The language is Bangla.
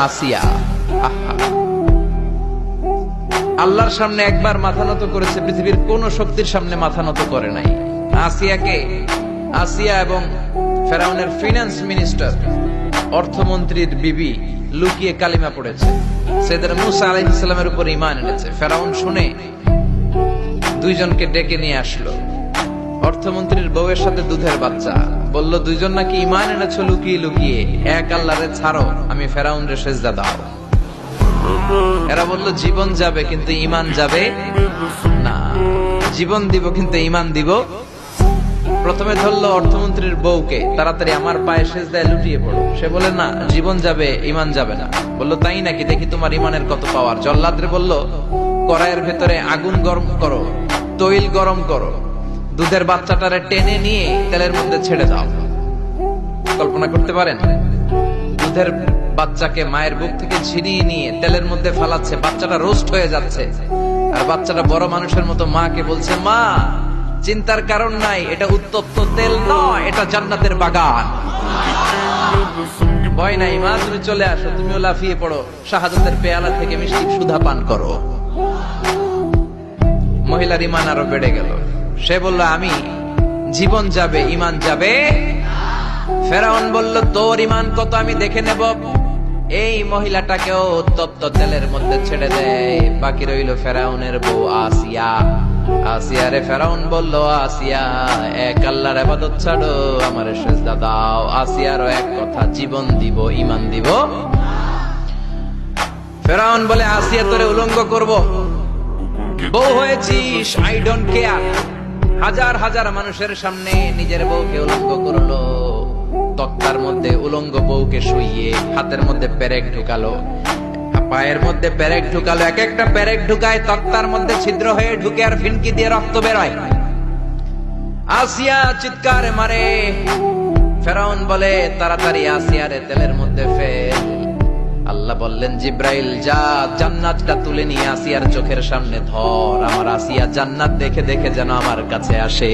আসিয়া আল্লাহর সামনে একবার মাথা নত করেছে, পৃথিবীর কোন শক্তির সামনে মাথা নত করে নাই। আসিয়া এবং ফেরাউনের ফিনান্স মিনিস্টার, অর্থমন্ত্রীর বিবি লুকিয়ে কালিমা পড়েছে, সাইয়েদনা মূসা আলাইহিস সালামের উপর ঈমান এনেছে। ফেরাউন শুনে দুইজনকে ডেকে নিয়ে আসলো। অর্থমন্ত্রীর বউয়ের সাথে দুধের বাচ্চা, বলল দুইজন নাকি ঈমান এনেছো লুকিয়ে লুকিয়ে, এক আল্লাহরে ছাড়ো, আমি ফেরাউন রে সেজদা দাও। এরা বলল জীবন যাবে কিন্তু ঈমান যাবে না, জীবন দিব কিন্তু ঈমান দিব। প্রথমে ধরলো অর্থমন্ত্রীর বউকে, তাড়াতাড়ি আমার পায়ে সেজদায় লুটিয়ে পড়ো। সে বলে না, জীবন যাবে ঈমান যাবে না। বলল তাই নাকি, দেখি তোমার ঈমানের কত পাওয়ার। জল্লাদরে বলল কড়াইয়ের ভেতরে আগুন গরম করো, তৈল গরম করো, দুধের বাচ্চাটারে টেনে নিয়ে তেলের মধ্যে ছেড়ে দাও। কল্পনা করতে পারেন? দুধের বাচ্চাকে মায়ের বুক থেকে ছিনিয়ে নিয়ে তেলের মধ্যে ফালাচ্ছে, বাচ্চাটা রোস্ট হয়ে যাচ্ছে, আর বাচ্চাটা বড় মানুষের মতো মাকে বলছে, মা চিন্তার কারণ নাই, এটা উত্তপ্ত তেল নয়, এটা জান্নাতের বাগান। ভয় নাই মা, তুমি চলে আসো, তুমিও লাফিয়ে পড়ো, শাহাদাতের পেয়ালা থেকে মিষ্টি সুধা পান করো। মহিলার ঈমান আরো বেড়ে গেল। সে বলল আমি জীবন যাবে ঈমান যাবে। ফেরাউন বলল তোর ঈমান কত আমি দেখে নেব। এই মহিলাটাকেও উত্তপ্ত তেলের মধ্যে ছেড়ে দেয়। বাকি রইল ফেরাউনের বউ আসিয়া। আসিয়ারে ফেরাউন বলল, আসিয়া এক আল্লাহর ইবাদত ছাড়ো, আমারে সেজদা দাও। আসিয়ারও এক কথা, জীবন দিব ঈমান দিব। ফেরাউন বলে, আসিয়া তোরে উলঙ্গ করব, বউ হয়েছিস, আই ডোন্ট কেয়ার। হাজার হাজার মানুষের সামনে নিজের বউকে উলঙ্গ করলো। তক্তার মধ্যে উলঙ্গ বউকে শুইয়ে হাতের মধ্যে পেরেক ঢুকালো, পায়ের মধ্যে পেরেক ঢুকালো। এক একটা পেরেক ঢুকায় তক্তার মধ্যে ছিদ্র হয়ে ঢুকে আর ফিনকি দিয়ে রক্ত বেরোয়। আসিয়া চিৎকার মারে। ফেরাউন বলে তাড়াতাড়ি আসিয়ারে তেলের মধ্যে ফেল। আল্লাহ বললেন জিব্রাইল যা, জান্নাতটা তুলে নিয়ে আসিয়ার চোখের সামনে ধর, আমার আসিয়া জান্নাত দেখে দেখে যেন আমার কাছে আসে।